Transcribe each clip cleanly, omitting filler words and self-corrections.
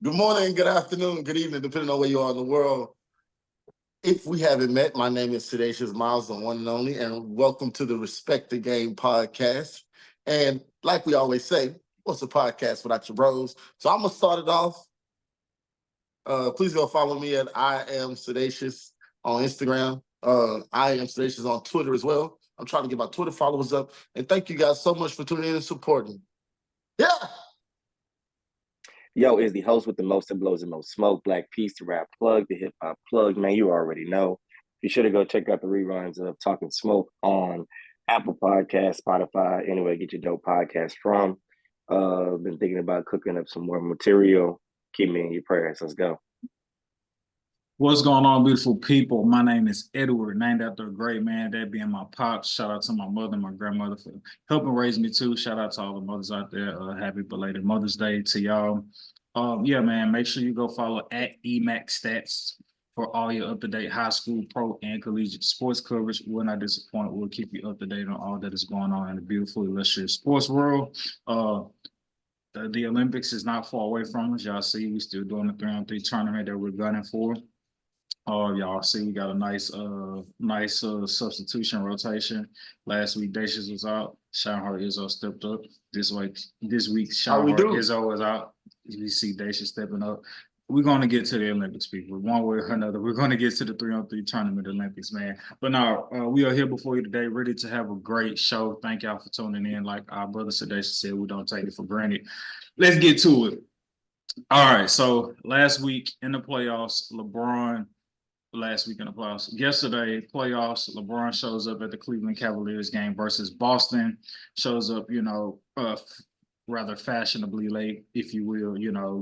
Good morning, good afternoon, good evening, depending on where you are in the world. If we haven't met, my name is Sedacious Miles, the one and only, and welcome to the Respect the Game podcast. And like we always say, what's a podcast without your bros? So I'm gonna start it off. Please go follow me at I am Sedacious on Instagram. I am Sedacious on Twitter as well. I'm trying to get my Twitter followers up. And thank you guys so much for tuning in and supporting. Yeah. Yo, is the host with the most that blows the most smoke, Black Peace, the rap plug, the hip hop plug. Man, you already know. Be sure to go check out the reruns of Talking Smoke on Apple Podcasts, Spotify, anywhere get your dope podcast from. Been thinking about cooking up some more material. Keep me in your prayers. Let's go. What's going on, beautiful people? My name is Edward, named after a great man, that being my pops. Shout out to my mother, my grandmother for helping raise me too. Shout out to all the mothers out there. Happy belated Mother's Day to y'all. Yeah, man, make sure you go follow at EMAC Stats for all your up-to-date high school, pro, and collegiate sports coverage. We're not disappointed. We'll keep you up to date on all that is going on in the beautiful, illustrious sports world. The Olympics is not far away from us. Y'all see, we still doing the 3-on-3 tournament that we're gunning for. Y'all see we got a nice substitution rotation. Last week, Dacious was out. Shanghai Izzo stepped up. This week, Shanghai Izzo is out. We see Dacious stepping up. We're going to get to the Olympics, people. One way or another, we're going to get to the 3-on-3 tournament Olympics, man. But now, we are here before you today, ready to have a great show. Thank y'all for tuning in. Like our brother Sedacious said, we don't take it for granted. Let's get to it. All right, so last week in the playoffs, Yesterday, playoffs, LeBron shows up at the Cleveland Cavaliers game versus Boston. Shows up, rather fashionably late, if you will,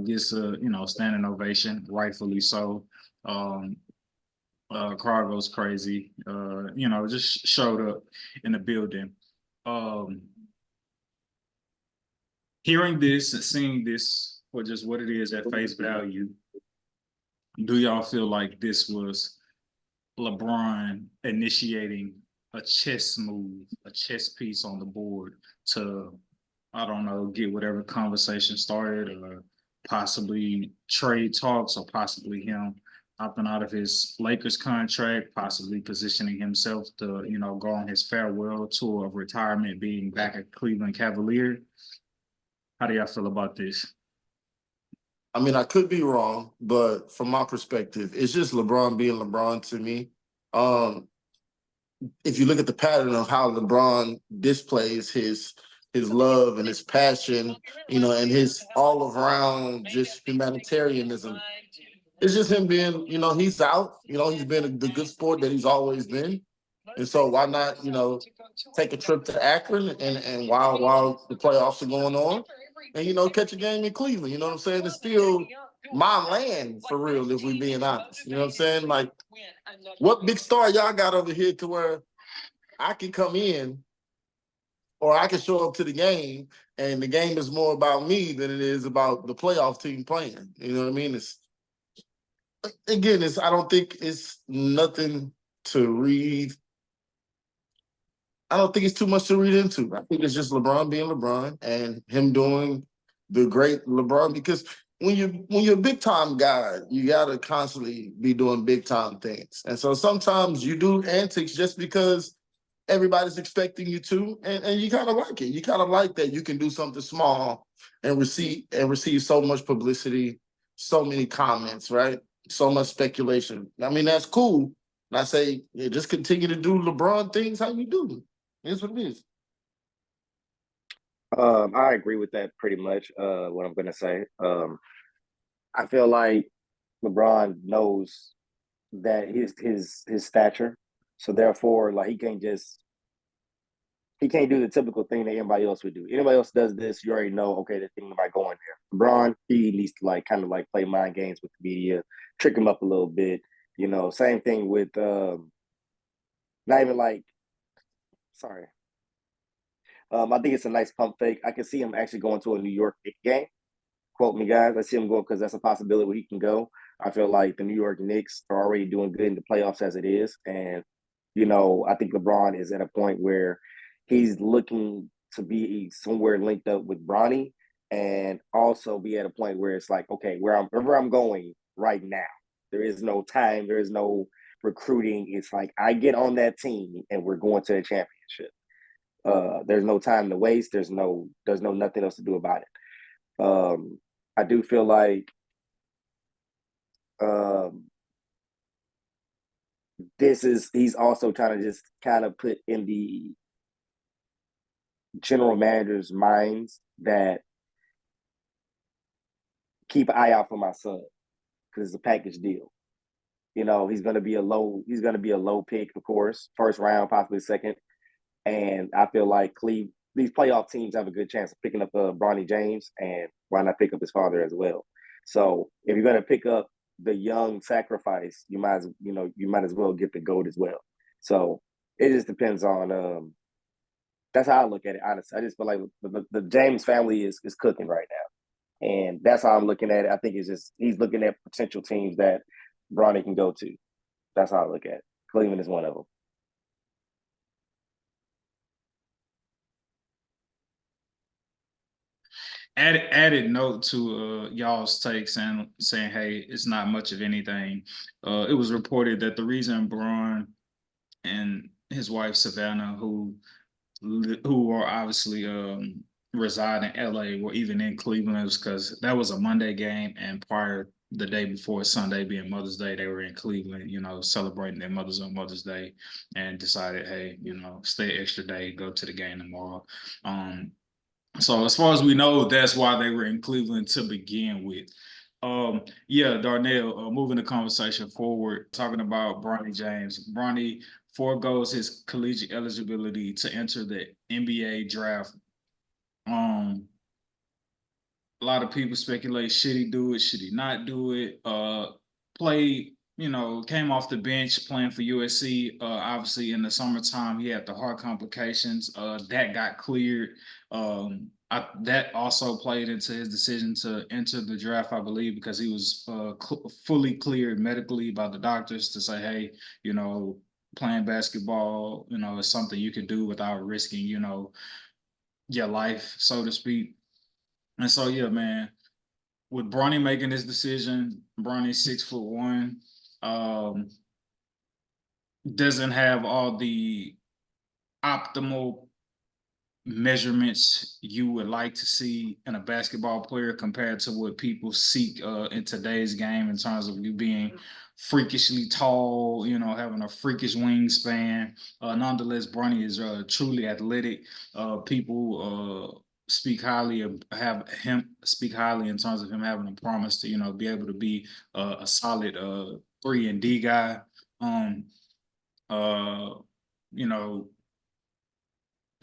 gets a, standing ovation, rightfully so. Crowd goes crazy, just showed up in the building. Hearing this and seeing this for just what it is at face value, do y'all feel like this was LeBron initiating a chess move, a chess piece on the board to, I don't know, get whatever conversation started, or possibly trade talks, or possibly him opting out of his Lakers contract, possibly positioning himself to, go on his farewell tour of retirement, being back at Cleveland Cavalier? How do y'all feel about this? I mean, I could be wrong, but from my perspective, it's just LeBron being LeBron to me. If you look at the pattern of how LeBron displays his love and his passion, and his all around just humanitarianism, it's just him being, he's out, he's been the good sport that he's always been. And so why not, take a trip to Akron and while the playoffs are going on, and catch a game in Cleveland, you know what I'm saying? It's still my land for real, if we being honest. You know what I'm saying? Like, what big star y'all got over here to where I can come in or I can show up to the game and the game is more about me than it is about the playoff team playing. You know what I mean? I don't think it's nothing to read. I don't think it's too much to read into. I think it's just LeBron being LeBron and him doing the great LeBron, because when you're a big time guy, you gotta constantly be doing big time things. And so sometimes you do antics just because everybody's expecting you to, and you kind of like it. You kind of like that you can do something small and receive so much publicity, so many comments, right? So much speculation. I mean, that's cool. And I say, just continue to do LeBron things how you do. It's what it is. I agree with that pretty much. What I'm gonna say. I feel like LeBron knows that his stature, so therefore, like he can't do the typical thing that anybody else would do. Anybody else does this, you already know. Okay, the thing about going there. LeBron, he needs to kind of play mind games with the media, trick him up a little bit. Same thing with not even sorry. I think it's a nice pump fake. I can see him actually going to a New York Knicks game. Quote me, guys. I see him going because that's a possibility where he can go. I feel like the New York Knicks are already doing good in the playoffs as it is. And, I think LeBron is at a point where he's looking to be somewhere linked up with Bronny. and also be at a point where it's like, okay, wherever I'm going right now, there is no time, there is no recruiting. It's like I get on that team and we're going to the championship. There's no time to waste. There's no nothing else to do about it. I do feel like he's also trying to just kind of put in the general manager's minds that keep an eye out for my son because it's a package deal. You know, he's gonna be a low pick, of course, first round, possibly second. And I feel like these playoff teams have a good chance of picking up Bronny James, and why not pick up his father as well? So if you're gonna pick up the young sacrifice, you might as well get the GOAT as well. So it just depends on that's how I look at it, honestly. I just feel like the James family is cooking right now. And that's how I'm looking at it. I think it's just he's looking at potential teams that Bronny can go to. That's how I look at it. Cleveland is one of them. Added note to y'all's takes and saying, hey, it's not much of anything. It was reported that the reason Bron and his wife Savannah, who are obviously reside in LA or even in Cleveland, is because that was a Monday game, and prior the day before Sunday being Mother's Day, they were in Cleveland, celebrating their mothers on Mother's Day, and decided, hey, stay extra day, go to the game tomorrow. So as far as we know, that's why they were in Cleveland to begin with. Yeah, Darnell, moving the conversation forward, talking about Bronny James. Bronny foregoes his collegiate eligibility to enter the NBA draft. A lot of people speculate, should he do it? Should he not do it? Came off the bench playing for USC. Obviously, in the summertime, he had the heart complications. That got cleared. That also played into his decision to enter the draft, I believe, because he was fully cleared medically by the doctors to say, hey, playing basketball, is something you can do without risking, your life, so to speak. And so, yeah, man, with Bronny making this decision, Bronny's 6'1", doesn't have all the optimal measurements you would like to see in a basketball player compared to what people seek in today's game in terms of you being freakishly tall, having a freakish wingspan. Nonetheless, Bronny is truly athletic. People speak highly in terms of him having a promise to, be able to be a solid 3-and-D guy. You know,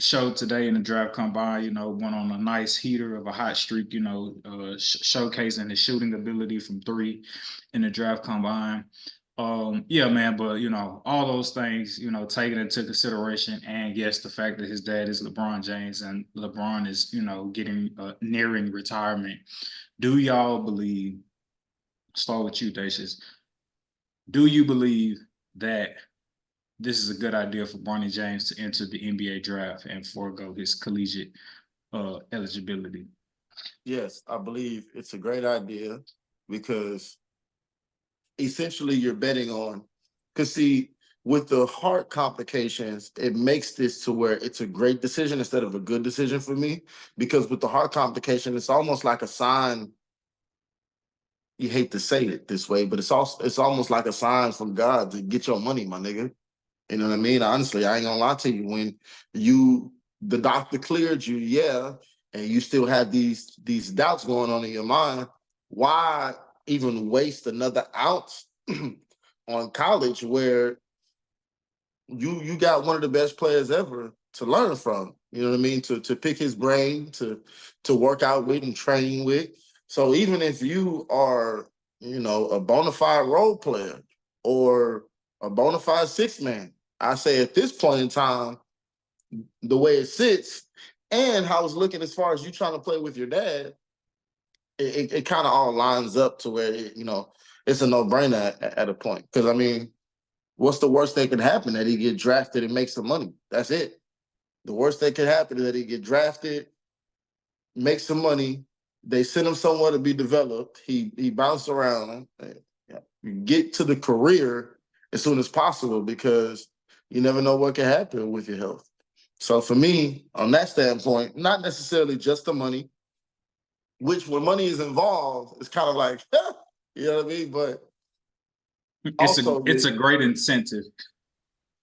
showed today in the draft combine, went on a nice heater of a hot streak, showcasing his shooting ability from 3 in the draft combine. Yeah, man, but all those things, taken into consideration, and yes, the fact that his dad is LeBron James and LeBron is, getting nearing retirement. Do y'all believe? Start with you, Dacius. Do you believe that this is a good idea for Bronny James to enter the NBA draft and forego his collegiate eligibility? Yes, I believe it's a great idea because essentially you're betting on, because see, with the heart complications, it makes this to where it's a great decision instead of a good decision for me, because with the heart complication, it's almost like a sign. You hate to say it this way, but it's almost like a sign from God to get your money, my nigga. You know what I mean? Honestly, I ain't gonna lie to you. When the doctor cleared you, yeah, and you still have these doubts going on in your mind, why even waste another ounce on college where you got one of the best players ever to learn from? You know what I mean? To pick his brain, to work out with and train with. So even if you are, a bona fide role player or a bona fide sixth man, I say at this point in time, the way it sits and how it's looking as far as you trying to play with your dad, it kind of all lines up to where, it's a no-brainer at a point. Because, I mean, what's the worst that could happen? That he get drafted and make some money. That's it. The worst that could happen is that he get drafted, make some money, They sent him somewhere to be developed. He bounced around. Get to the career as soon as possible because you never know what can happen with your health. So for me, on that standpoint, not necessarily just the money, which when money is involved, it's kind of like, you know what I mean? But it's a great incentive.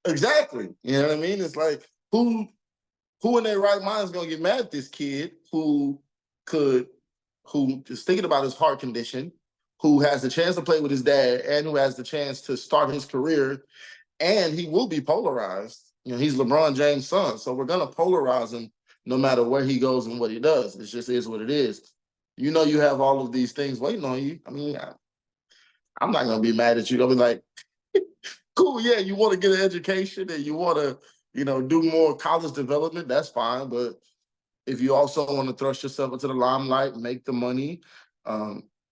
Exactly. You know what I mean? It's like who in their right mind is gonna get mad at this kid who is thinking about his heart condition, who has the chance to play with his dad, and who has the chance to start his career, and he will be polarized. You know, he's LeBron James' son, so we're gonna polarize him no matter where he goes and what he does. It just is what it is. You know, you have all of these things waiting on you. I mean, I'm not gonna be mad at you. I'll be like, cool, yeah, you want to get an education and you want to, do more college development, that's fine. But if you also want to thrust yourself into the limelight, make the money,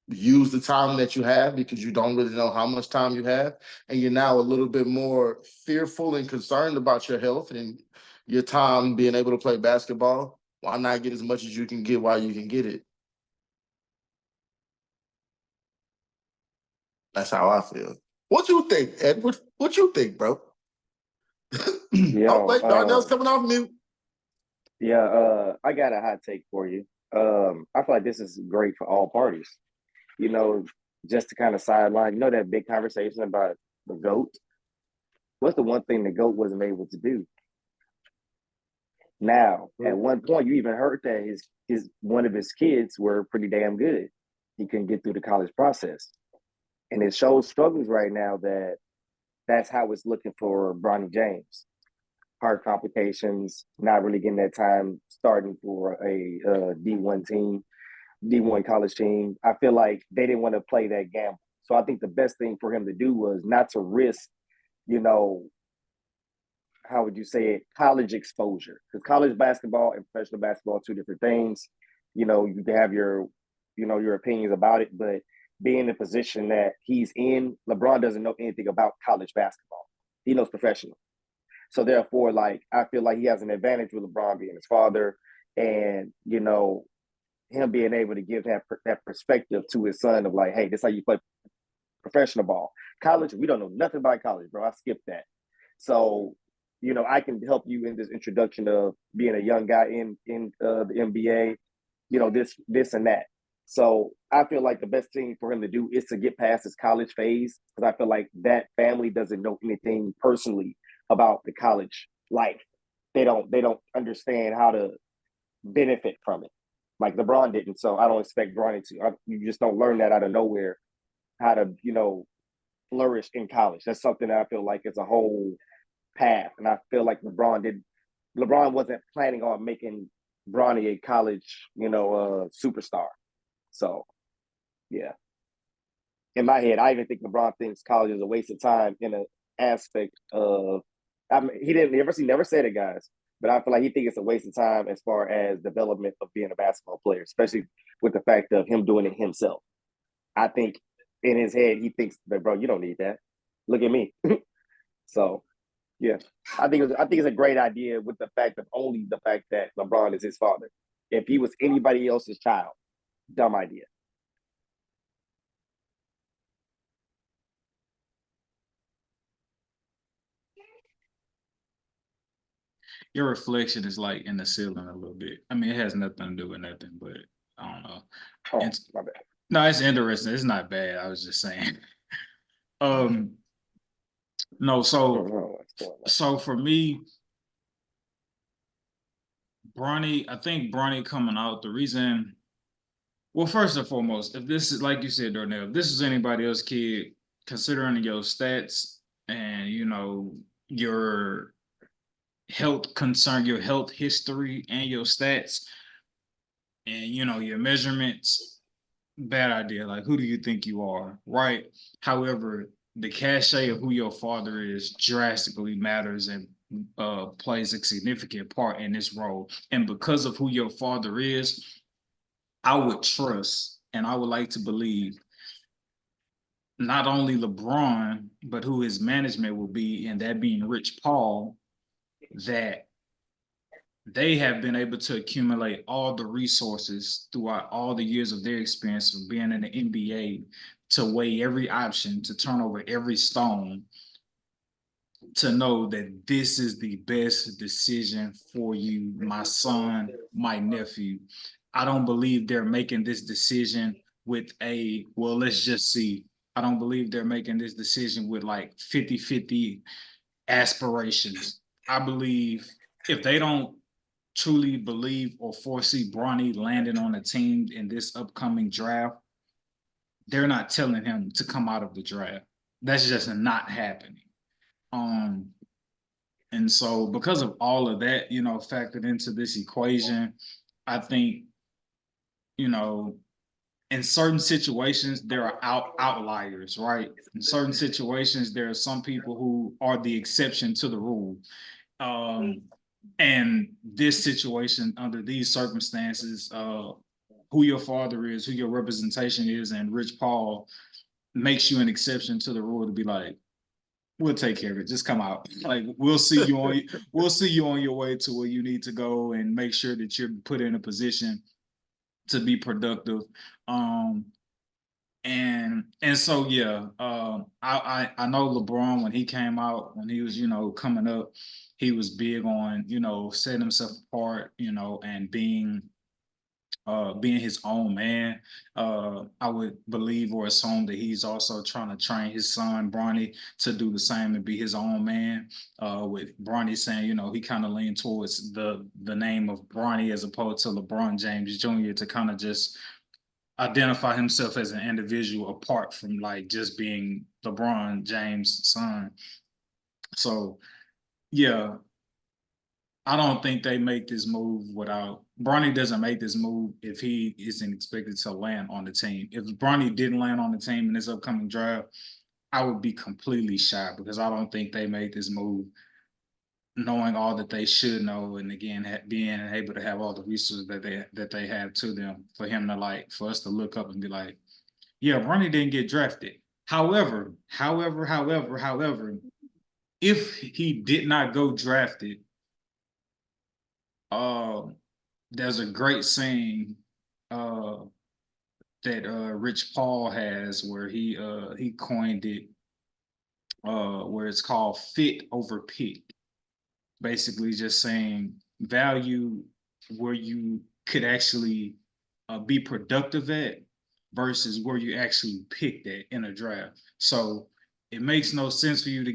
use the time that you have because you don't really know how much time you have, and you're now a little bit more fearful and concerned about your health and your time being able to play basketball, why not get as much as you can get while you can get it? That's how I feel. What you think, Edward? What you think, bro? Oh, wait, Darnell's coming off mute. Yeah, I got a hot take for you. I feel like this is great for all parties. Just to kind of sideline, that big conversation about the GOAT? What's the one thing the GOAT wasn't able to do? Now, at one point, you even heard that his one of his kids were pretty damn good. He couldn't get through the college process. And it shows struggles right now that's how it's looking for Bronny James. Heart complications, not really getting that time starting for a D1 team, D1 college team. I feel like they didn't want to play that gamble. So I think the best thing for him to do was not to risk, how would you say it, college exposure. Because college basketball and professional basketball are two different things. You can have your opinions about it, but being in the position that he's in, LeBron doesn't know anything about college basketball. He knows professional. So therefore, I feel like he has an advantage with LeBron being his father, and him being able to give that perspective to his son of like, hey, this is how you play professional ball. College, we don't know nothing about college, bro. I skipped that. So I can help you in this introduction of being a young guy in the NBA. This and that. So I feel like the best thing for him to do is to get past his college phase, because I feel like that family doesn't know anything personally about the college life. They don't understand how to benefit from it, like LeBron didn't. So I don't expect Bronny to. You just don't learn that out of nowhere, how to flourish in college. That's something that I feel like is a whole path, and I feel like LeBron wasn't planning on making Bronny a college superstar. So yeah, in my head, I even think LeBron thinks college is a waste of time in an aspect of. He never said it, guys, but I feel like he thinks it's a waste of time as far as development of being a basketball player, especially with the fact of him doing it himself. I think in his head, he thinks that, bro, you don't need that. Look at me. So yeah, I think it's a great idea with the fact that LeBron is his father. If he was anybody else's child, dumb idea. Your reflection is like in the ceiling a little bit. I mean, it has nothing to do with nothing, but I don't know. Oh, my bad. No, it's interesting. It's not bad. I was just saying. No, so for me, I think Bronny coming out, the reason, well, first and foremost, if this is, like you said, Darnell, if this is anybody else's kid, considering your stats and, your health concern, your health history and your stats and, your measurements, bad idea. Like, who do you think you are, right? However, the cachet of who your father is drastically matters and plays a significant part in this role. And because of who your father is, I would trust and I would like to believe not only LeBron, but who his management will be, and that being Rich Paul, that they have been able to accumulate all the resources throughout all the years of their experience of being in the NBA to weigh every option, to turn over every stone, to know that this is the best decision for you, my son, my nephew. I don't believe they're making this decision with a, well, let's just see. I don't believe they're making this decision with like 50-50 aspirations. I believe if they don't truly believe or foresee Bronny landing on a team in this upcoming draft, they're not telling him to come out of the draft. That's just not happening. Um, and so because of all of that, factored into this equation, I think, in certain situations, there are outliers, right? In certain situations, there are some people who are the exception to the rule. And this situation, under these circumstances, who your father is, who your representation is, and Rich Paul makes you an exception to the rule to be like, we'll take care of it. Just come out. Like we'll see you on your way to where you need to go, and make sure that you're put in a position to be productive. And so yeah, I know LeBron, when he came out, when he was coming up, he was big on setting himself apart, and being his own man. I would believe or assume that he's also trying to train his son Bronny to do the same and be his own man. With Bronny saying, he kind of leaned towards the name of Bronny as opposed to LeBron James Jr. to kind of just identify himself as an individual apart from like just being LeBron James' son. So yeah, I don't think they make this move without Bronny doesn't make this move if he isn't expected to land on the team. If Bronny didn't land on the team in this upcoming draft, I would be completely shocked, because I don't think they made this move knowing all that they should know, and again being able to have all the resources that they have to them, for him to for us to look up and be like, yeah, Bronny didn't get drafted. However, if he did not go drafted, there's a great saying that Rich Paul has, where he coined it, where it's called fit over pick. Basically just saying value where you could actually be productive at versus where you actually picked at in a draft. So it makes no sense for you to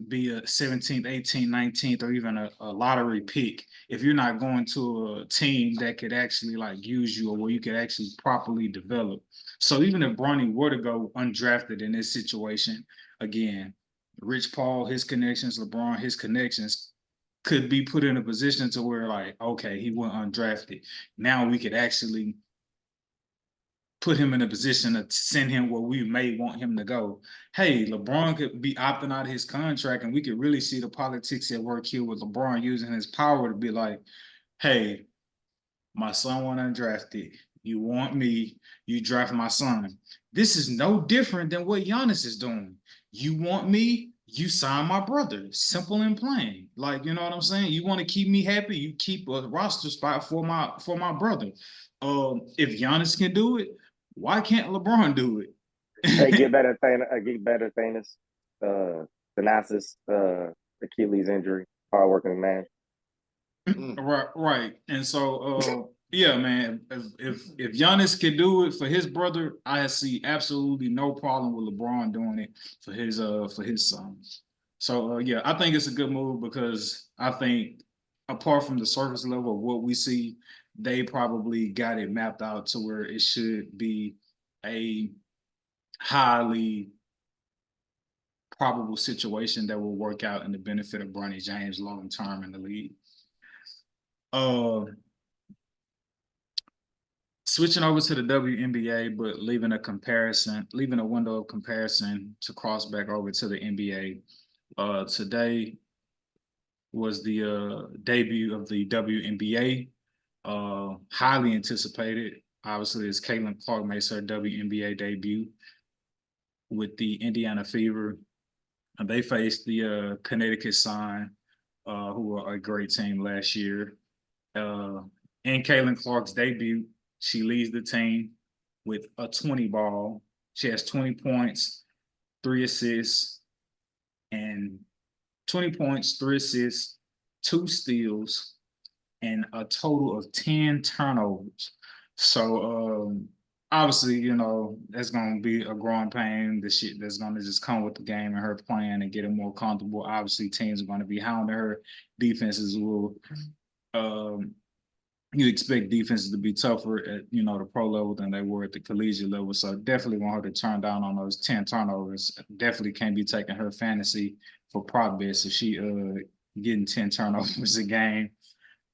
be a 17th, 18th, 19th, or even a lottery pick if you're not going to a team that could actually like use you, or where you could actually properly develop. So even if Bronny were to go undrafted in this situation, again, Rich Paul, his connections, LeBron, his connections, could be put in a position to where like, okay, he went undrafted. Now we could actually put him in a position to send him where we may want him to go. Hey, LeBron could be opting out of his contract, and we could really see the politics at work here with LeBron using his power to be like, hey, my son went undrafted. You want me, you draft my son. This is no different than what Giannis is doing. You want me, you sign my brother. Simple and plain. Like, you know what I'm saying? You want to keep me happy, you keep a roster spot for my brother. If Giannis can do it, why can't LeBron do it? Hey, get better, Thanos. Thanasis, Achilles injury, hardworking man. Right. And so yeah, man, if Giannis can do it for his brother, I see absolutely no problem with LeBron doing it for his son. So yeah, I think it's a good move, because I think apart from the surface level of what we see, they probably got it mapped out to where it should be a highly probable situation that will work out in the benefit of Bronny James long term in the league. Switching over to the WNBA, but leaving a window of comparison to cross back over to the NBA. Today was the debut of the WNBA, highly anticipated. Obviously, as Caitlin Clark makes her WNBA debut with the Indiana Fever. And they faced the Connecticut Sun, who were a great team last year. In Caitlin Clark's debut, she leads the team with a 20 ball. She has 20 points, 3 assists, and 20 points, 3 assists, 2 steals, and a total of 10 turnovers. So obviously, you know, that's gonna be a growing pain. The shit that's gonna just come with the game and her playing and getting more comfortable. Obviously, teams are gonna be hounding her. Defenses will you expect defenses to be tougher at, you know, the pro level than they were at the collegiate level. So definitely want her to turn down on those 10 turnovers. Definitely can't be taking her fantasy for prop bets if she getting 10 turnovers a game.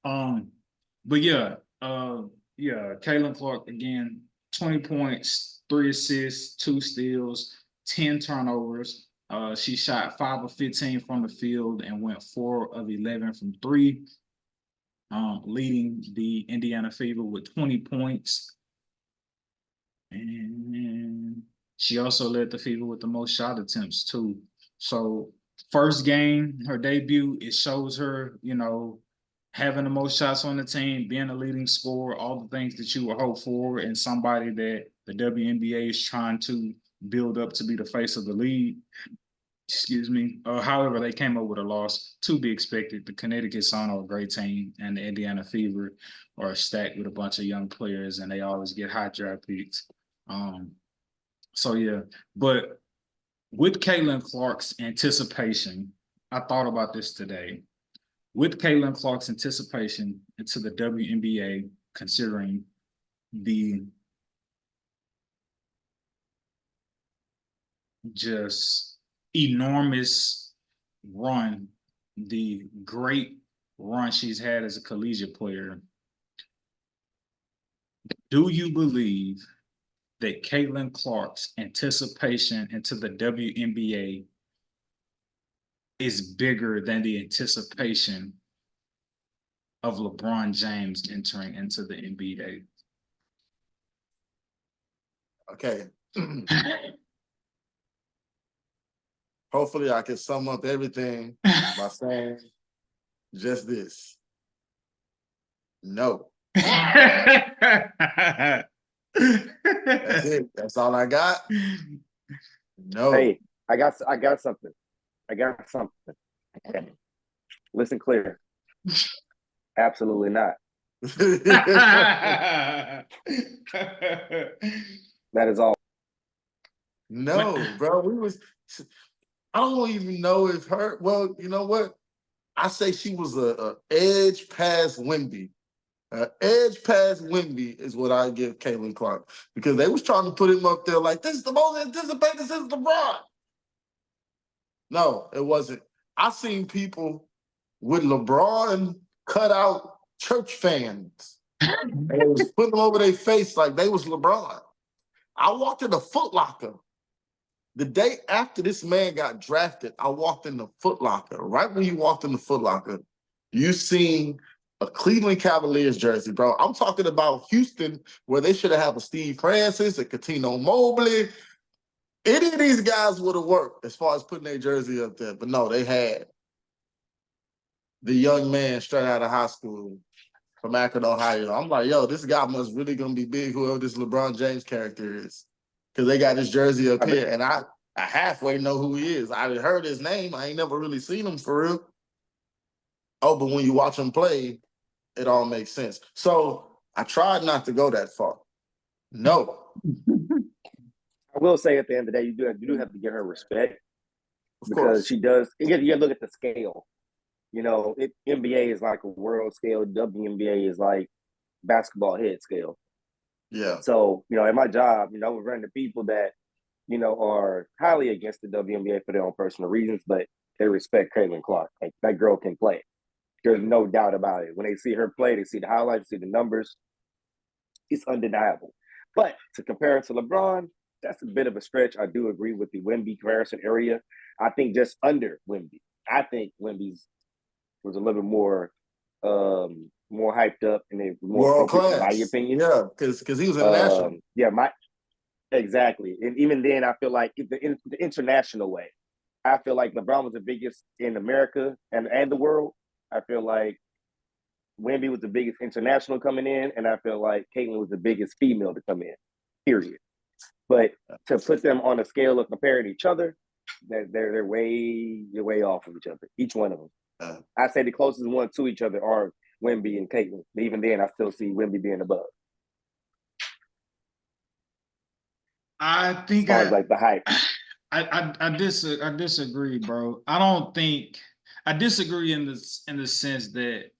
But yeah, Caitlin Clark again, 20 points, 3 assists, 2 steals, 10 turnovers. She shot 5 of 15 from the field and went 4 of 11 from 3. Leading the Indiana Fever with 20 points. And she also led the Fever with the most shot attempts too. So first game, her debut, it shows her, you know, having the most shots on the team, being a leading scorer, all the things that you would hope for, and somebody that the WNBA is trying to build up to be the face of the league. Excuse me. However, they came up with a loss to be expected. The Connecticut Sun are a great team, and the Indiana Fever are stacked with a bunch of young players, and they always get high draft picks. So yeah, but with Caitlin Clark's anticipation, I thought about this today. With Caitlin Clark's anticipation into the WNBA, considering the just enormous run, the great run she's had as a collegiate player, do you believe that Caitlin Clark's anticipation into the WNBA is bigger than the anticipation of LeBron James entering into the NBA? Okay. Hopefully I can sum up everything by saying just this. No. That's it. That's all I got. No. Hey, I got something. I got something. Listen clear. Absolutely not. That is all. No, bro. I don't even know if her. Well, you know what? I say she was a edge past Wemby. Edge past Wemby is what I give Caitlin Clark, because they was trying to put him up there like, this is the most anticipated since LeBron. No, it wasn't. I seen people with LeBron cut out church fans, and they was putting them over their face like they was LeBron. I walked in the Foot Locker the day after this man got drafted. I walked in the Foot Locker. Right when you walked in the Foot Locker, you seen a Cleveland Cavaliers jersey, bro. I'm talking about Houston, where they should have had a Steve Francis, a Cuttino Mobley. Any of these guys would have worked as far as putting their jersey up there. But no, they had the young man straight out of high school from Akron, Ohio. I'm like, yo, this guy must really gonna be big, whoever this LeBron James character is. Because they got his jersey up here, and I halfway know who he is. I heard his name. I ain't never really seen him for real. Oh, but when you watch him play, it all makes sense. So I tried not to go that far. No. I will say at the end of the day, you do have to give her respect, Of course. she does. You got to look at the scale. You know, NBA is like a world scale. WNBA is like basketball head scale. Yeah. So, you know, in my job, you know, we're running to people that, you know, are highly against the WNBA for their own personal reasons, but they respect Caitlin Clark. Like, that girl can play. There's no doubt about it. When they see her play, they see the highlights, see the numbers. It's undeniable. But to compare it to LeBron, that's a bit of a stretch. I do agree with the Wemby comparison area. I think just under Wemby. I think Wemby's was a little bit more hyped up and more World appropriate, class. in my opinion. Yeah, because he was international. Exactly. And even then, I feel like the international way, I feel like LeBron was the biggest in America and the world. I feel like Wemby was the biggest international coming in, and I feel like Caitlin was the biggest female to come in. Period. But to put them on a scale of comparing each other, they're way off of each other. Each one of them. I say the closest one to each other are Wemby and Caitlin. But even then, I still see Wemby being above. I think as far as like the hype. I disagree, bro. I don't think I disagree in the sense that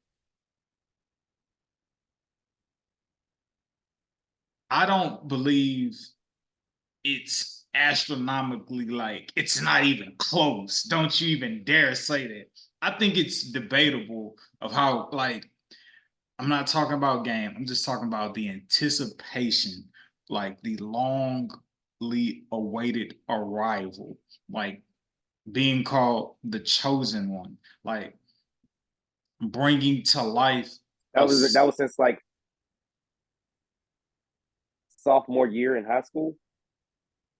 I don't believe it's astronomically like it's not even close. Don't you even dare say that. I think it's debatable of how, like, I'm not talking about game. I'm just talking about the anticipation, like the longly awaited arrival, like being called the chosen one, like bringing to life. That was since like sophomore year in high school.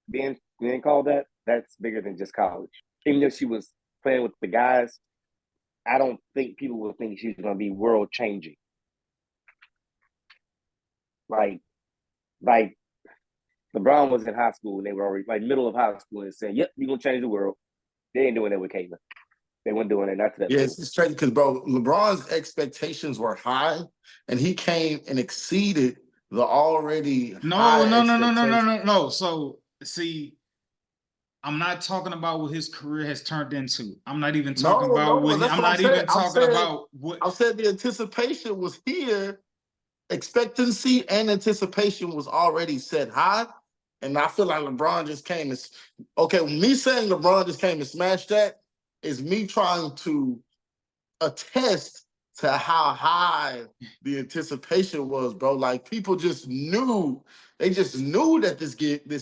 Being called that, that's bigger than just college. Even if she was playing with the guys, I don't think people would think she's going to be world changing. Like LeBron was in high school and they were already like middle of high school and saying, "Yep, you're gonna change the world." They ain't doing that with Caitlin. They weren't doing it. Not to that. Yeah, it's straight because, bro, LeBron's expectations were high, and he came and exceeded the already high expectations. No. So see, I'm not talking about what his career has turned into. I'm not even talking about what that's I'm what not even talking about what I said. The anticipation was here, expectancy and anticipation was already set high, and I feel like LeBron just came and okay. Me saying LeBron just came and smashed that is me trying to attest to how high the anticipation was, bro. Like people just knew, they just knew that this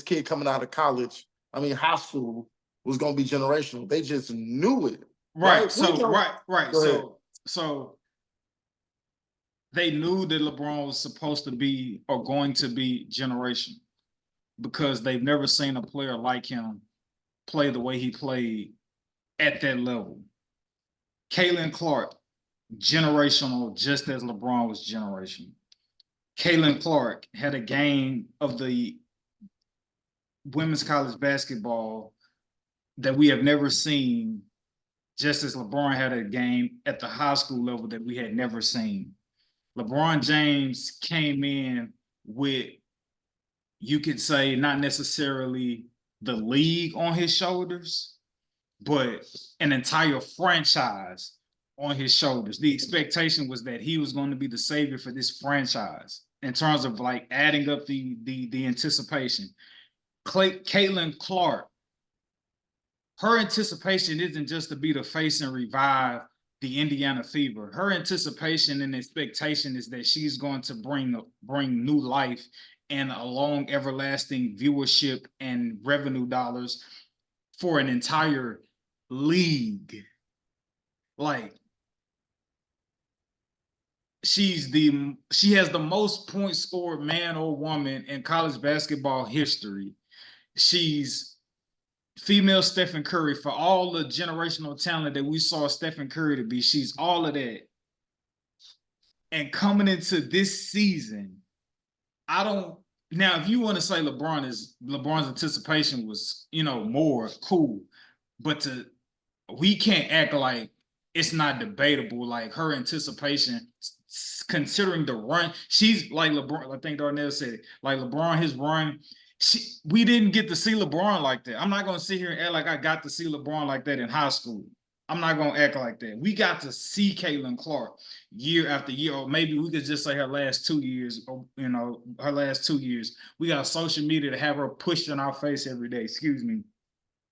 kid coming out of college, I mean high school, was gonna be generational. They just knew it. right. So Go so they knew that LeBron was supposed to be or going to be generational because they've never seen a player like him play the way he played at that level. Caitlin Clark, generational, just as LeBron was generational. Caitlin Clark had a game of the women's college basketball that we have never seen, just as LeBron had a game at the high school level that we had never seen. LeBron James came in with, you could say, not necessarily the league on his shoulders, but an entire franchise on his shoulders. The expectation was that he was going to be the savior for this franchise in terms of like adding up the anticipation. Caitlin Clark, her anticipation isn't just to be the face and revive the Indiana Fever. Her anticipation and expectation is that she's going to bring new life and a long, everlasting viewership and revenue dollars for an entire league. Like, she has the most points scored man or woman in college basketball history. She's female Stephen Curry for all the generational talent that we saw Stephen Curry to be. She's all of that. And coming into this season, now if you want to say LeBron's anticipation was, more cool, but we can't act like it's not debatable. Like her anticipation, considering the run, she's like LeBron. I think Darnell said it. Like LeBron, his run, we didn't get to see LeBron like that. I'm not gonna sit here and act like I got to see LeBron like that in high school. I'm not gonna act like that. We got to see Caitlin Clark year after year, or maybe we could just say her last 2 years. Her last 2 years. We got social media to have her pushed in our face every day. Excuse me.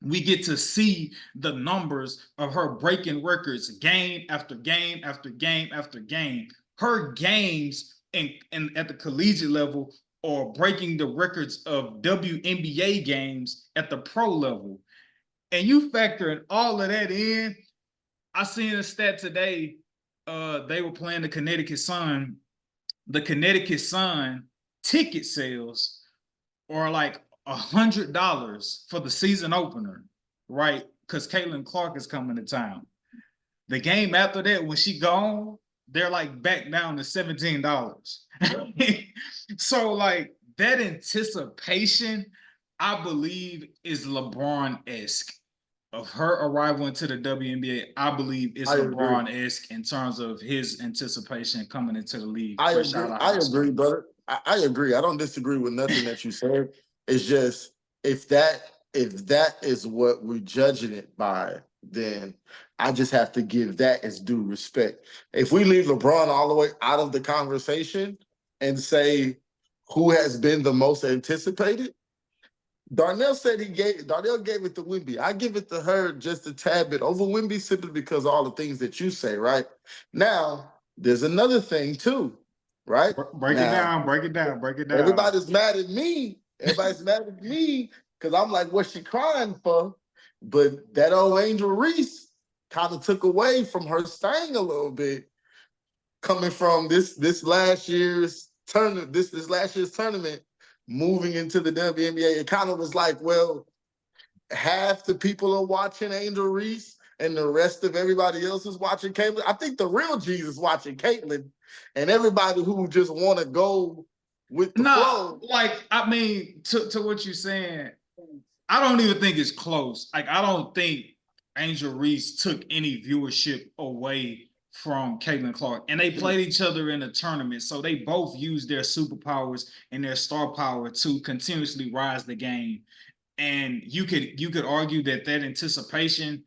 We get to see the numbers of her breaking records game after game after game after game. Her games and at the collegiate level are breaking the records of WNBA games at the pro level. And you factor all of that in. I seen a stat today. They were playing the Connecticut Sun. The Connecticut Sun ticket sales are like $100 for the season opener, right? Because Caitlin Clark is coming to town. The game after that, when she gone, they're like back down to $17. So like that anticipation, I believe, is LeBron-esque. Of her arrival into the WNBA, I believe is LeBron-esque in terms of his anticipation coming into the league. I agree, brother. I agree. I don't disagree with nothing that you said. It's just if that is what we're judging it by, then I just have to give that its due respect. If we leave LeBron all the way out of the conversation and say who has been the most anticipated, Darnell gave it to Wemby. I give it to her just a tad bit over Wemby simply because of all the things that you say, right? Now, there's another thing too, right? Break it down. Everybody's mad at me. Everybody's mad at me because I'm like, what's she crying for? But that old Angel Reese kind of took away from her staying a little bit, coming from this last year's tournament, this last year's tournament, moving into the WNBA. It kind of was like, well, half the people are watching Angel Reese and the rest of everybody else is watching Caitlin. I think the real G's is watching Caitlin, and everybody who just want to go with the flow. Like, I mean, to what you're saying, I don't even think it's close. Like, I don't think Angel Reese took any viewership away from Caitlin Clark, and they played each other in a tournament, so they both used their superpowers and their star power to continuously rise the game. And you could argue that anticipation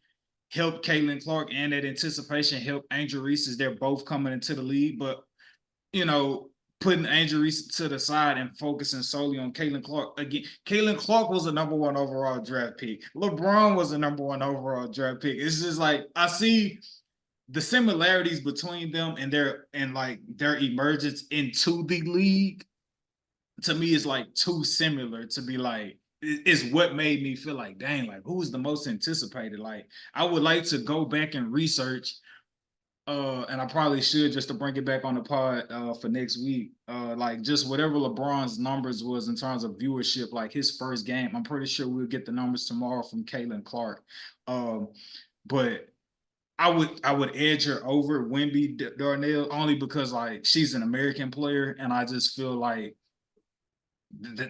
helped Caitlin Clark, and that anticipation helped Angel Reese as they're both coming into the league. But you know, putting Angel Reese to the side and focusing solely on Caitlin Clark. Again, Caitlin Clark was a #1 overall draft pick. LeBron was a #1 overall draft pick. It's just like I see the similarities between them and their emergence into the league. To me, is like too similar to be like, is what made me feel like, dang, like who's the most anticipated? Like I would like to go back and research, and I probably should, just to bring it back on the pod for next week. Like just whatever LeBron's numbers was in terms of viewership, like his first game. I'm pretty sure we'll get the numbers tomorrow from Caitlin Clark. But I would edge her over Wemby Darnell only because like she's an American player, and I just feel like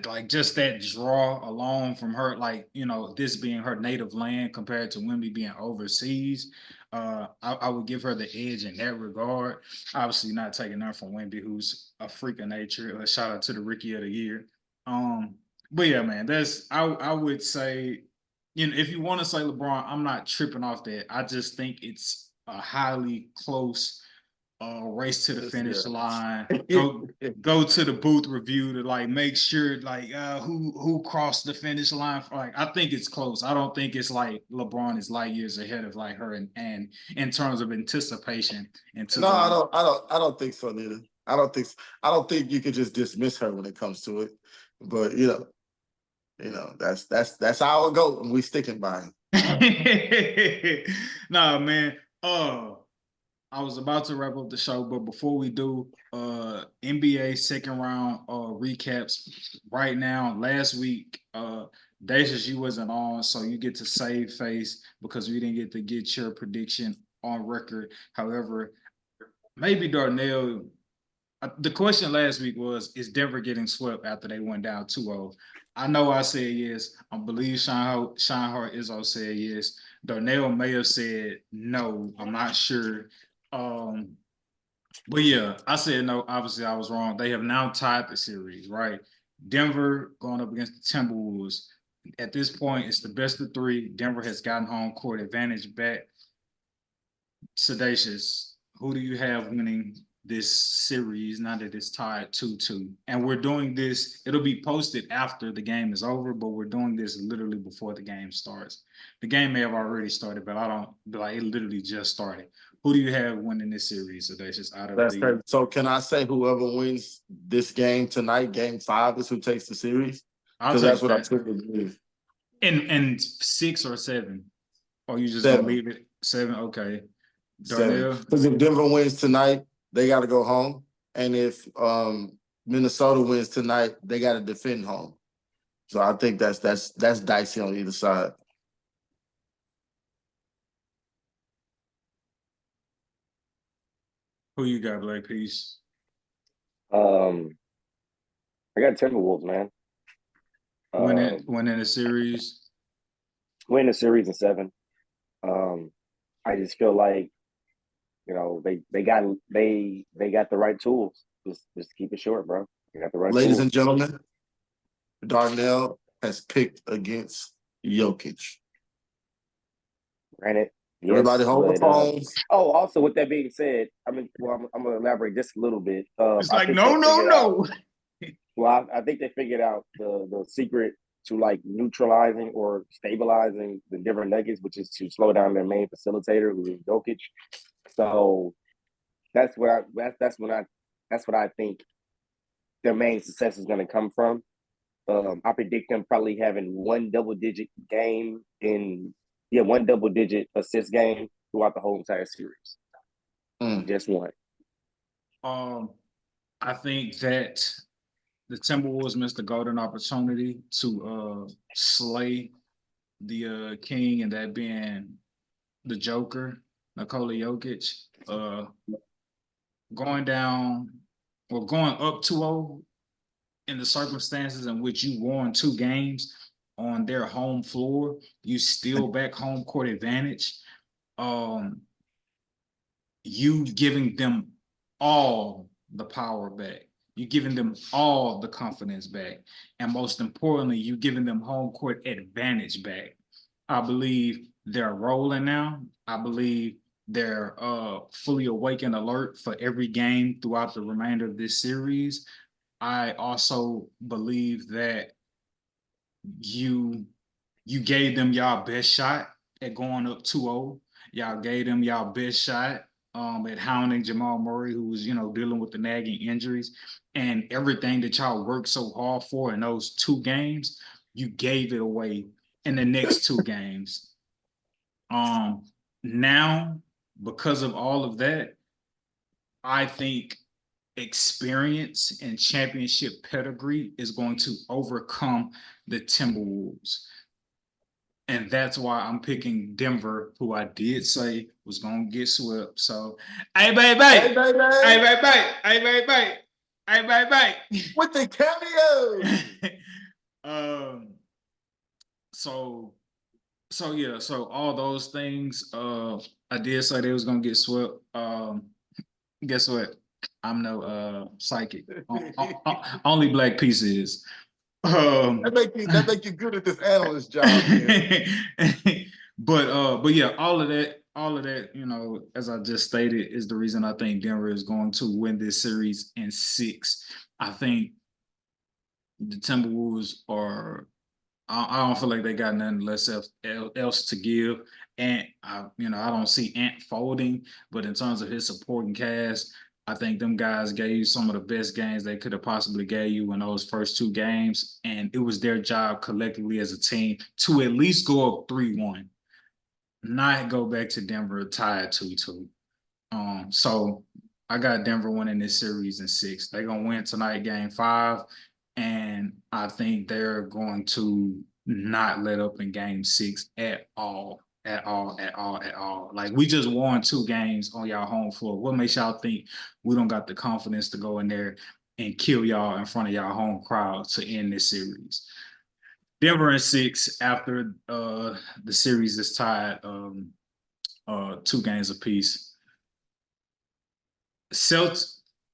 like just that draw alone from her, like, you know, this being her native land compared to Wemby being overseas, I would give her the edge in that regard. Obviously not taking that from Wemby, who's a freak of nature. A shout out to the Rookie of the Year. But yeah, man, I would say, you know, if you want to say LeBron, I'm not tripping off that. I just think it's a highly close race to the finish line. Go to the booth review to like make sure like who crossed the finish line. Like I think it's close. I don't think it's like LeBron is light years ahead of like her, and in terms of anticipation. No, I don't think so neither. I don't think you can just dismiss her when it comes to it. But you know that's how it goes, and we sticking by it. Nah, man. I was about to wrap up the show, but before we do, NBA second round recaps right now. Last week, Dacius, you wasn't on, so you get to save face because we didn't get to get your prediction on record. However, maybe Darnell. The question last week was, is Denver getting swept after they went down 2-0? I know I said yes. I believe Sean Hart Izzo said yes. Darnell may have said no. I'm not sure. But yeah, I said no. Obviously, I was wrong. They have now tied the series, right? Denver going up against the Timberwolves. At this point, it's the best of 3. Denver has gotten home court advantage back. Sedacious, who do you have winning this series now that it's tied 2-2? And we're doing this, it'll be posted after the game is over, but we're doing this literally before the game starts. The game may have already started, but it literally just started. Who do you have winning this series? Sedacious, out of That's crazy. So can I say whoever wins this game tonight, game 5, is who takes the series? Because that's what I typically believe. And 6 or 7? Or you just 7. gonna leave it 7? Okay. 7. Because if Denver wins tonight, they got to go home, and if Minnesota wins tonight, they got to defend home. So I think that's dicey on either side. Who you got, Black Peace? I got Timberwolves, man. Winning the series. Win the series in 7. I just feel like, you know, they got the right tools. Just keep it short, bro. They got the right Ladies tools. and gentlemen, Darnell has picked against Jokic. Granted, yes, Everybody hold the but phones. also with that being said, I'm gonna elaborate just a little bit. It's I like think no, they no, figured out. no. Well, I think they figured out the secret to like neutralizing or stabilizing the Denver Nuggets, which is to slow down their main facilitator, who is Jokic. So that's what I think their main success is going to come from. I predict them probably having one double digit assist game throughout the whole entire series. Just one. I think that the Timberwolves missed the golden opportunity to slay the king, and that being the Joker, Nikola Jokic. Going down or going up 2-0 in the circumstances in which you won 2 games on their home floor, you still back home court advantage. You giving them all the power back. You giving them all the confidence back. And most importantly, you giving them home court advantage back. I believe they're rolling now. I believe they're fully awake and alert for every game throughout the remainder of this series. I also believe that you gave them y'all best shot at going up 2-0. Y'all gave them y'all best shot at hounding Jamal Murray, who was, dealing with the nagging injuries, and everything that y'all worked so hard for in those 2 games, you gave it away in the next 2 games. Now, because of all of that, I think experience and championship pedigree is going to overcome the Timberwolves. And that's why I'm picking Denver, who I did say was going to get swept. So, hey, baby. Hey, baby. Hey, baby. Hey, baby. Hey, baby. With the cameo. So yeah, so all those things, I did say they was going to get swept. Guess what? I'm no psychic. Only Black Peace is. That make you good at this analyst job, man. But yeah, all of that, as I just stated, is the reason I think Denver is going to win this series in 6. I think the Timberwolves are. I don't feel like they got nothing else to give. And I don't see Ant folding, but in terms of his supporting cast, I think them guys gave you some of the best games they could have possibly gave you in those first 2 games. And it was their job collectively as a team to at least go up 3-1, not go back to Denver tied 2-2. So I got Denver winning this series in 6. They're going to win tonight, game 5. And I think they're going to not let up in game 6 at all. Like, we just won 2 games on y'all home floor. What makes y'all think we don't got the confidence to go in there and kill y'all in front of y'all home crowd to end this series? Denver in 6 after the series is tied 2 games apiece.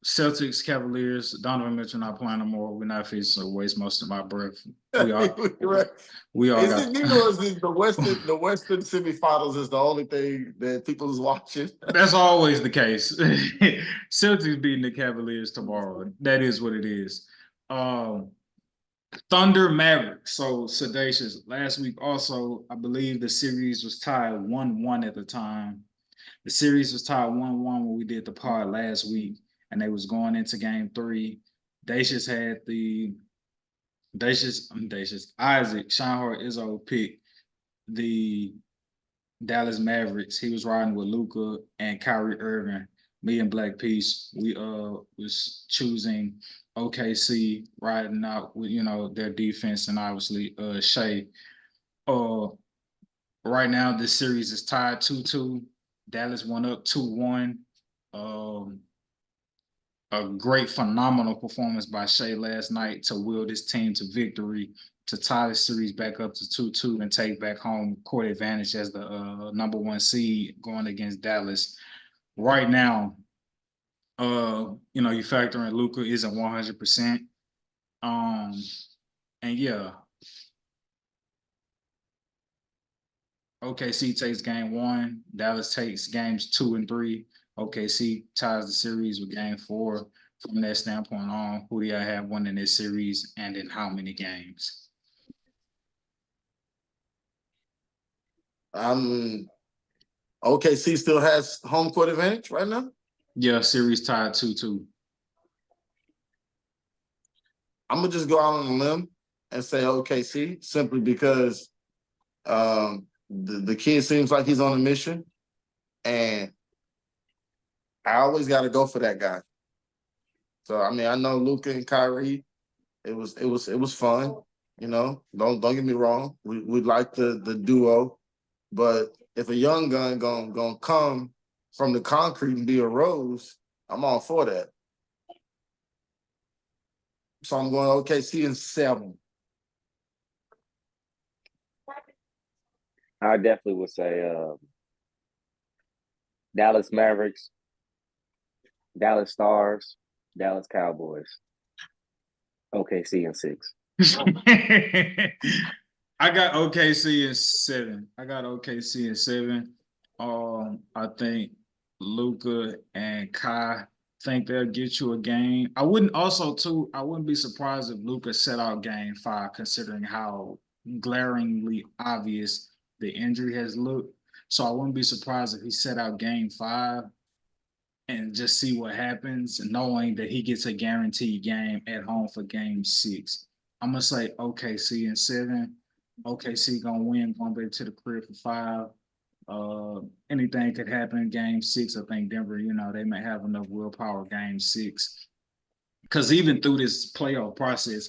Celtics, Cavaliers, Donovan Mitchell not playing no more. We're not facing to waste most of my breath. We all Is got. it neither, or is it the Western semifinals is the only thing that people is watching? That's always the case. Celtics beating the Cavaliers tomorrow. That is what it is. Thunder Mavericks. So Sedacious. Last week also, I believe the series was tied 1-1 at the time. The series was tied 1-1 when we did the pod last week, and they was going into game 3. Dacious had Isaac Scheinhart Izzo pick the Dallas Mavericks. He was riding with Luka and Kyrie Irving. Me and Black Peace, we was choosing OKC, riding out with their defense, and obviously Shea. Right now this series is tied 2-2. Dallas went up 2-1. a great, phenomenal performance by Shea last night to will this team to victory, to tie the series back up to 2-2 and take back home court advantage as the #1 seed going against Dallas. Right now, you factor in Luka isn't 100%. And yeah, OKC takes game 1, Dallas takes games 2 and 3. OKC ties the series with game 4. From that standpoint on, who do y'all have winning this series and in how many games? OKC still has home court advantage right now. Yeah, series tied 2-2. I'm gonna just go out on a limb and say OKC simply because the kid seems like he's on a mission, and I always got to go for that guy. So I mean, I know Luka and Kyrie. It was fun. You know, don't get me wrong. We like the duo, but if a young gun gonna come from the concrete and be a rose, I'm all for that. So I'm going OKC in 7. I definitely would say Dallas Mavericks, Dallas Stars, Dallas Cowboys, OKC in 6. I got OKC in 7. I think Luka and Kai think they'll get you a game. I wouldn't be surprised if Luka set out game 5, considering how glaringly obvious the injury has looked. So I wouldn't be surprised if he set out game 5 and just see what happens, knowing that he gets a guaranteed game at home for game 6. I'm gonna say OKC in 7. OKC gonna win, going back to the crib for 5. Anything could happen in game 6. I think Denver, they may have enough willpower game 6. Because even through this playoff process,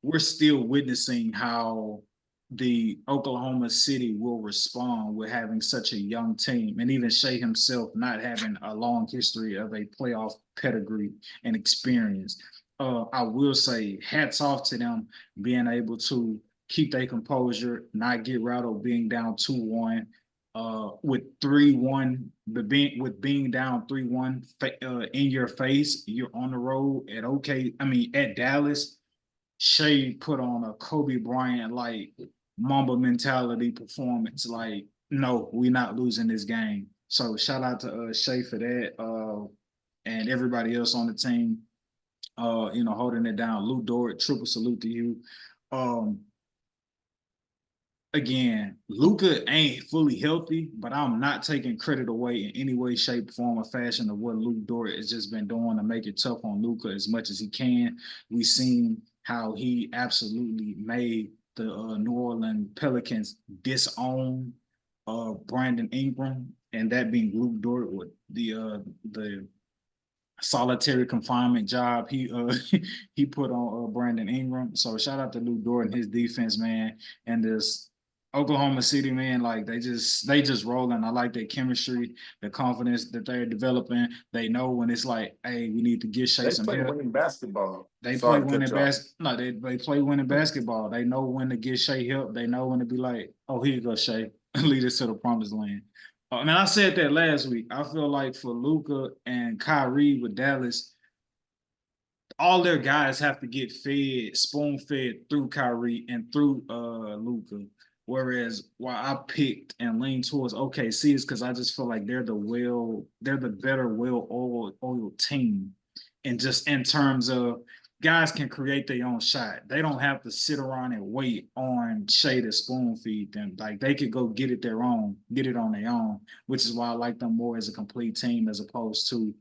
we're still witnessing how the Oklahoma City will respond with having such a young team, and even Shea himself not having a long history of a playoff pedigree and experience. I will say hats off to them being able to keep their composure, not get rattled, being down 2-1. With 3-1, being down 3-1 in your face, you're on the road at Dallas. Shea put on a Kobe Bryant like Mamba mentality performance. Like, no, we're not losing this game. So shout out to Shea for that, and everybody else on the team. Holding it down. Lou Dort, triple salute to you. Again, Luka ain't fully healthy, but I'm not taking credit away in any way, shape, form, or fashion of what Luke Dort has just been doing to make it tough on Luka as much as he can. We've seen how he absolutely made the New Orleans Pelicans disown Brandon Ingram, and that being Luke Dort with the solitary confinement job he he put on Brandon Ingram. So shout out to Luke Dort and his defense, man, and this Oklahoma City, man, like they just rolling. I like their chemistry, the confidence that they're developing. They know when it's like, hey, we need to get Shea some help. They play winning basketball. They play winning basketball. They know when to get Shea help. They know when to be like, oh, here you go, Shea. Lead us to the promised land. And I said that last week. I feel like for Luka and Kyrie with Dallas, all their guys have to get fed, spoon-fed through Kyrie and through Luka. Whereas why I picked and leaned towards OKC is because I just feel like they're the better, well-oiled team. And just in terms of guys can create their own shot. They don't have to sit around and wait on Shea to spoon feed them. Like they could go get it on their own, which is why I like them more as a complete team as opposed to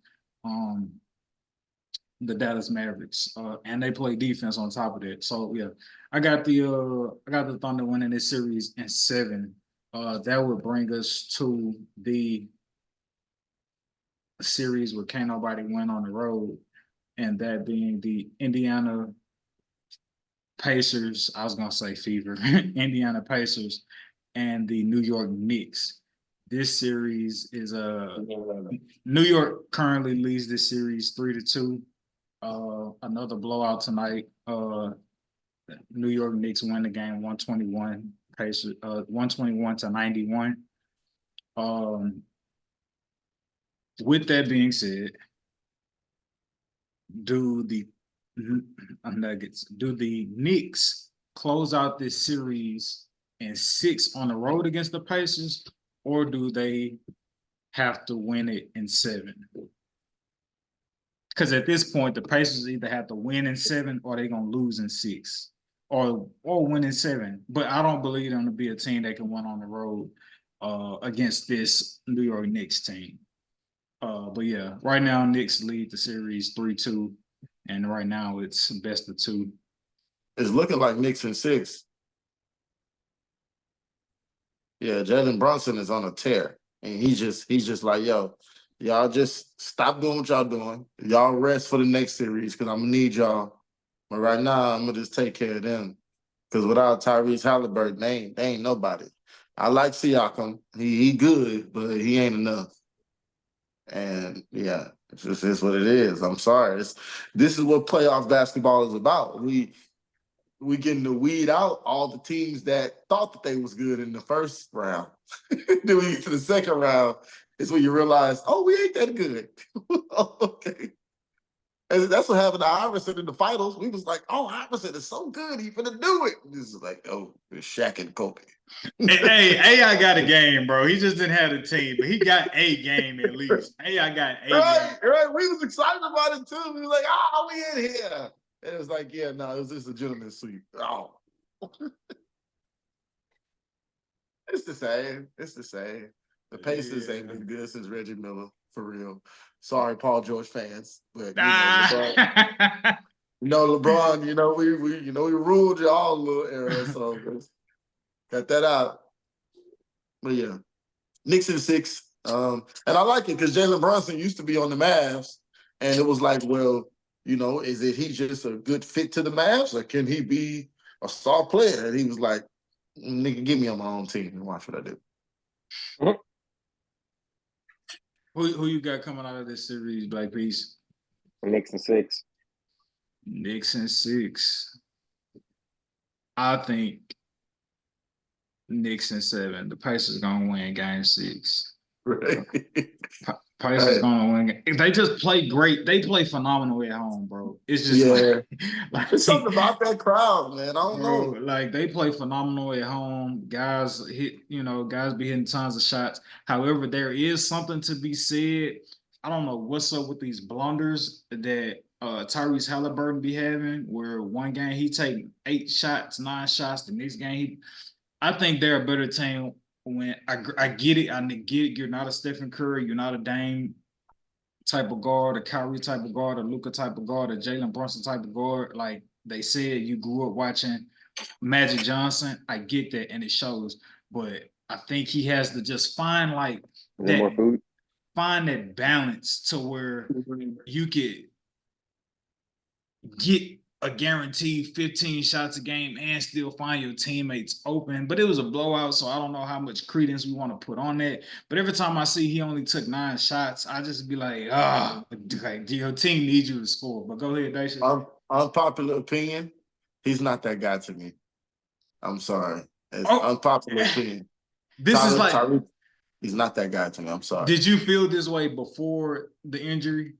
the Dallas Mavericks, and they play defense on top of that. So yeah, I got the Thunder winning this series in 7. That would bring us to the series where can't nobody win on the road, and that being the Indiana Pacers. I was gonna say Fever, Indiana Pacers, and the New York Knicks. this series is New York currently leads this series 3-2. Another blowout tonight. New York Knicks win the game 121 Pacers 121-91. With that being said, do the Knicks close out this series in 6 on the road against the Pacers, or do they have to win it in 7? Because at this point, the Pacers either have to win in 7 or they're gonna lose in 6, or win in 7. But I don't believe them to be a team that can win on the road against this New York Knicks team. But yeah, right now Knicks lead the series 3-2, and right now it's best of 2. It's looking like Knicks in 6. Yeah, Jalen Brunson is on a tear, and he's just like, yo, y'all just stop doing what y'all doing. Y'all rest for the next series because I'm gonna need y'all. But right now, I'm gonna just take care of them. Because without Tyrese Halliburton, they ain't nobody. I like Siakam. He good, but he ain't enough. And yeah, it just is what it is. I'm sorry. This is what playoff basketball is about. We getting to weed out all the teams that thought that they was good in the first round. Then we get to the second round, is when you realize, oh, we ain't that good. Okay. And that's what happened to Iverson in the finals. We was like, oh, Iverson is so good, he finna do it. This is like, oh, it's Shaq and Kobe. Hey, AI got a game, bro. He just didn't have a team, but he got a game at least. AI got a game. Right. We was excited about it too. We was like, oh, we in here. And it was like, yeah, no, it was just a gentleman's sweep. Oh. It's the same. It's the same. The Pacers ain't been good since Reggie Miller, for real. Sorry, Paul George fans, but LeBron, LeBron, we ruled y'all a little era, so got that out. But yeah, Knicks in 6. And I like it because Jalen Brunson used to be on the Mavs, and it was like, well, is it he just a good fit to the Mavs, or can he be a star player? And he was like, nigga, get me on my own team and watch what I do. Who you got coming out of this series, Black Peace? Knicks in 6. Knicks in 6. I think Knicks in 7. The Pacers gonna win Game 6. Right. Pacers gonna win. They just play great. They play phenomenal at home, bro. It's just like it's something about that crowd, man. I don't know. Like they play phenomenal at home. Guys guys be hitting tons of shots. However, there is something to be said. I don't know what's up with these blunders that Tyrese Halliburton be having, where one game he take 8 shots, 9 shots. The next game I think they're a better team. When I get it, you're not a Stephen Curry, you're not a Dame type of guard, a Kyrie type of guard, a Luka type of guard, a Jalen Brunson type of guard. Like they said, you grew up watching Magic Johnson. I get that, and it shows. But I think he has to just find find that balance to where you could get a guaranteed 15 shots a game and still find your teammates open. But it was a blowout, so I don't know how much credence we want to put on that. But every time I see he only took 9 shots, I just be like, your team needs you to score. But go ahead, Daisha. Unpopular opinion, he's not that guy to me. I'm sorry. It's unpopular opinion. Tyler, he's not that guy to me. I'm sorry. Did you feel this way before the injury?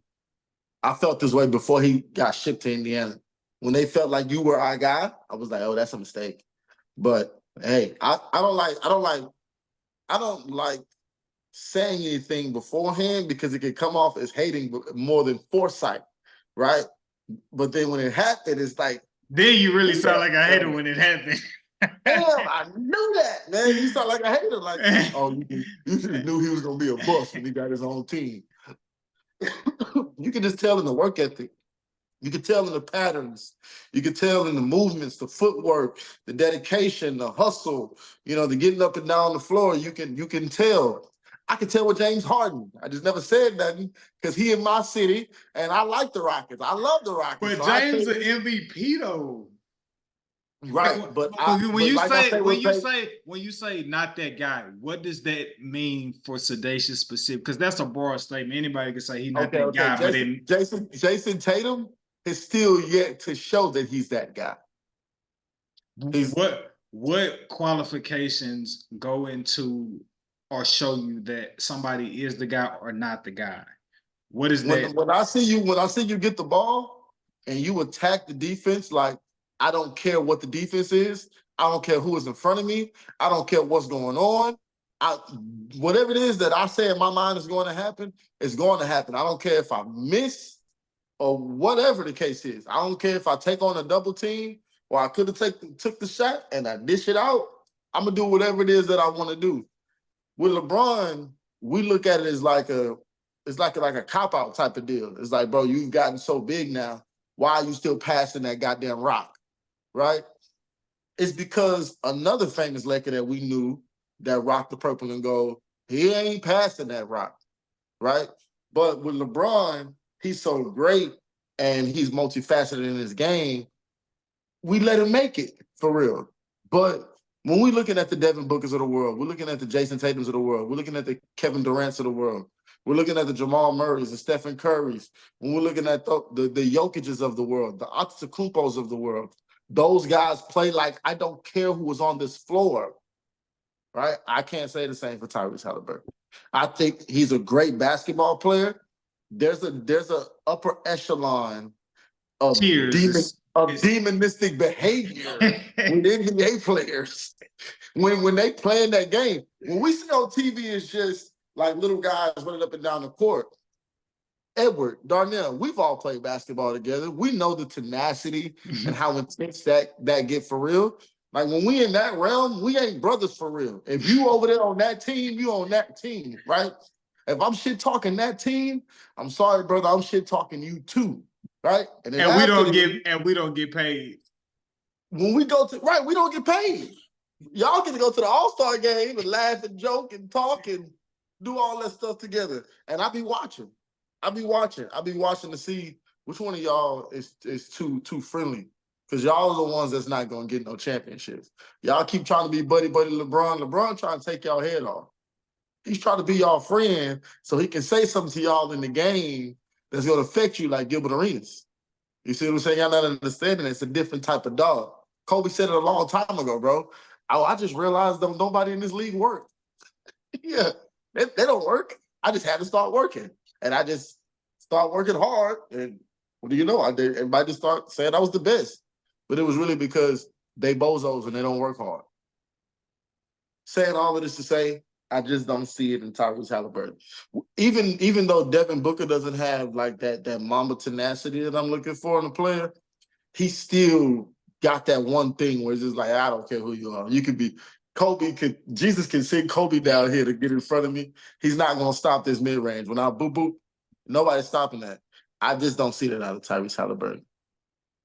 I felt this way before he got shipped to Indiana. When they felt like you were our guy, I was like, oh, that's a mistake. But hey, I don't like saying anything beforehand because it could come off as hating more than foresight, right? But then when it happened, it's like, then you really sound like a hater when it happened. Damn, I knew that, man. You sound like a hater. Like, oh, you just knew he was gonna be a bust when he got his own team. You can just tell in the work ethic. You can tell in the patterns. You can tell in the movements, the footwork, the dedication, the hustle, the getting up and down the floor. You can tell. I can tell with James Harden. I just never said nothing because he in my city, and I like the Rockets. I love the Rockets. But James an MVP, though. Right, but when you like I say say, when you say not that guy, what does that mean for Sedacious specific? Because that's a broad statement. Anybody can say he's not that guy, but Jason Tatum is still yet to show that he's that guy. What qualifications go into or show you that somebody is the guy or not the guy? What is that? When I see you get the ball and you attack the defense, like I don't care what the defense is, I don't care who is in front of me, I don't care what's going on. Whatever it is that I say in my mind is going to happen, it's going to happen. I don't care if I miss or whatever the case is. I don't care if I take on a double team or I could have took the shot and I dish it out. I'm gonna do whatever it is that I want to do. With LeBron, we look at it as like a cop-out type of deal. It's like, bro, you've gotten so big now. Why are you still passing that goddamn rock? Right? It's because another famous Laker that we knew that rocked the purple and gold, he ain't passing that rock. Right? But with LeBron, he's so great and he's multifaceted in his game, we let him make it for real. But when we're looking at the Devin Bookers of the world, we're looking at the Jason Tatums of the world, we're looking at the Kevin Durant's of the world, we're looking at the Jamal Murray's, the Stephen Curry's, when we're looking at the Jokic's of the world, the Antetokounmpos of the world, those guys play like I don't care who was on this floor, right? I can't say the same for Tyrese Halliburton. I think he's a great basketball player. There's a upper echelon of demonistic behavior with NBA players when they play in that game. When we see on TV, it's just like little guys running up and down the court. Edward, Darnell, we've all played basketball together. We know the tenacity and how intense that get for real. Like when we in that realm, we ain't brothers for real. If you over there on that team, you on that team, right? If I'm shit talking that team, I'm sorry, brother, I'm shit talking you too, right? And we don't get paid. When we go to we don't get paid. Y'all get to go to the All-Star game and laugh and joke and talk and do all that stuff together. And I be watching. I be watching to see which one of y'all is too friendly. Because y'all are the ones that's not gonna get no championships. Y'all keep trying to be buddy LeBron. LeBron trying to take y'all head off. He's trying to be y'all friend so he can say something to y'all in the game that's gonna affect you like Gilbert Arenas. You see what I'm saying? Y'all not understanding it's a different type of dog. Kobe said it a long time ago, bro. I just realized that nobody in this league worked. Yeah, they don't work. I just had to start working. And I just start working hard. And what do you know? Everybody just start saying I was the best. But it was really because they bozos and they don't work hard. Saying all of this to say, I just don't see it in Tyrese Halliburton. Even though Devin Booker doesn't have like that Mamba tenacity that I'm looking for in a player, he still got that one thing where it's just like, I don't care who you are. You could be Jesus can send Kobe down here to get in front of me. He's not gonna stop this mid-range. When I boop boop, nobody's stopping that. I just don't see that out of Tyrese Halliburton.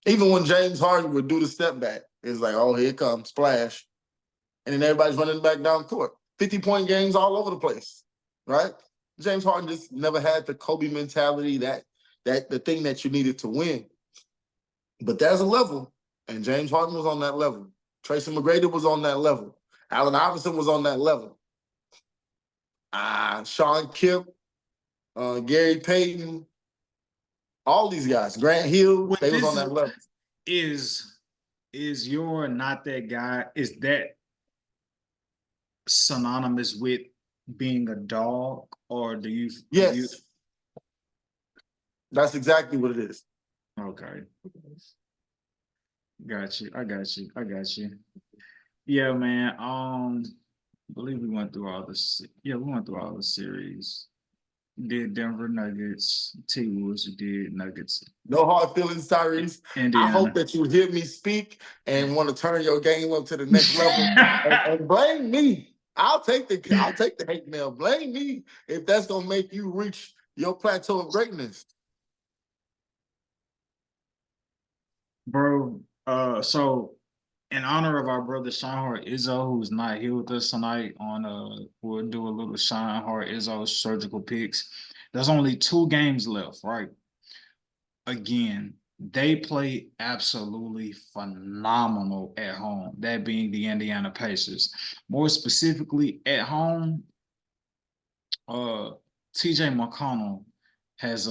Even when James Harden would do the step back, it's like, oh, here it comes, splash. And then everybody's running back down court. 50-point games all over the place, right? James Harden just never had the Kobe mentality, that the thing that you needed to win. But there's a level, and James Harden was on that level. Tracy McGrady was on that level. Allen Iverson was on that level. Sean Kemp, Gary Payton, all these guys, Grant Hill, they was on that level. Is your not that guy, is that synonymous with being a dog, or do you? Yes. That's exactly what it is. Okay. Got you. I got you. Yeah, man. I believe we went through all this. Yeah, we went through all the series. Did Denver Nuggets, T-Wolves, did Nuggets. No hard feelings, Tyrese. Indiana. I hope that you hear me speak and want to turn your game up to the next level. and blame me. I'll take the hate mail. Blame me if that's gonna make you reach your plateau of greatness. Bro, so in honor of our brother Shine Izzo, who's not here with us tonight, we'll do a little Shine Izzo surgical picks. There's only 2 games left, right? Again, they play absolutely phenomenal at home, that being the Indiana Pacers. More specifically, at home, TJ McConnell has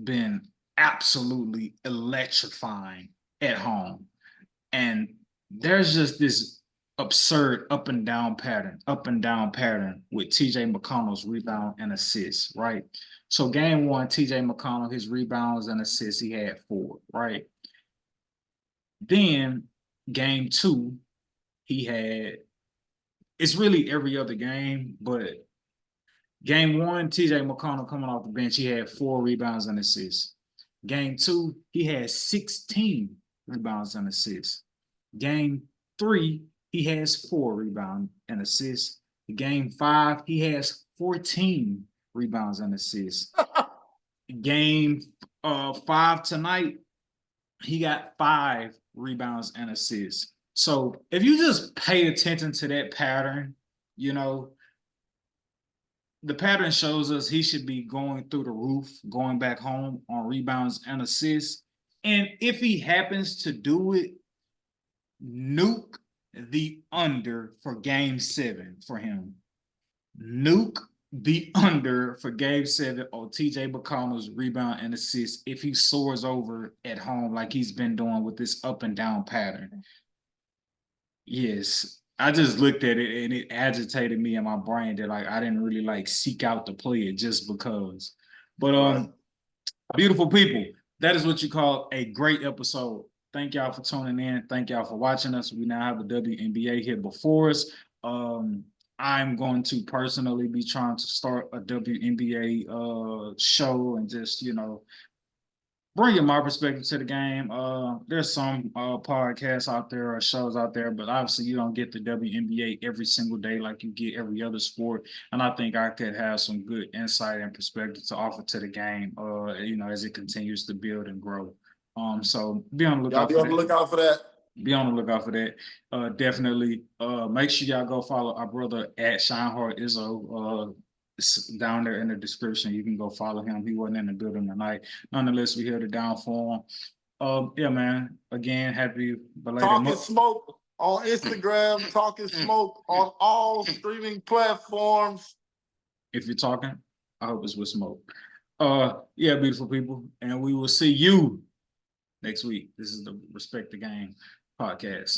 been absolutely electrifying at home. And there's just this absurd up and down pattern with TJ McConnell's rebound and assists, right? So game one, TJ McConnell, his rebounds and assists, he had 4, right? Then game two, he had, it's really every other game, but game one, TJ McConnell coming off the bench, he had 4 rebounds and assists. Game two, he had 16 rebounds and assists. Game 3, he has 4 rebounds and assists. Game 5, he has 14 rebounds and assists. Game 5 tonight, he got 5 rebounds and assists. So if you just pay attention to that pattern, you know, the pattern shows us he should be going through the roof, going back home on rebounds and assists. And if he happens to do it, nuke the under for game 7 for him. Nuke the under for game 7 on TJ McConnell's rebound and assist if he soars over at home like he's been doing with this up and down pattern. Yes, I just looked at it and it agitated me in my brain that like I didn't really like seek out to play it just because. But beautiful people, that is what you call a great episode. Thank y'all for tuning in. Thank y'all for watching us. We now have a WNBA here before us. I'm going to personally be trying to start a WNBA show and just, you know, bringing my perspective to the game. There's some podcasts out there or shows out there, but obviously you don't get the WNBA every single day like you get every other sport. And I think I could have some good insight and perspective to offer to the game, you know, as it continues to build and grow. So be on the lookout. Y'all be on the lookout for that. Be on the lookout for that. Definitely. Make sure y'all go follow our brother at Shineheart Izzo. It's down there in the description. You can go follow him. He wasn't in the building tonight. Nonetheless, we held it down for him. Yeah, man. Again, happy belated. Talking Smoke on Instagram. Talking Smoke on all streaming platforms. If you're talking, I hope it's with smoke. Yeah, beautiful people, and we will see you next week. This is the Respect the Game podcast.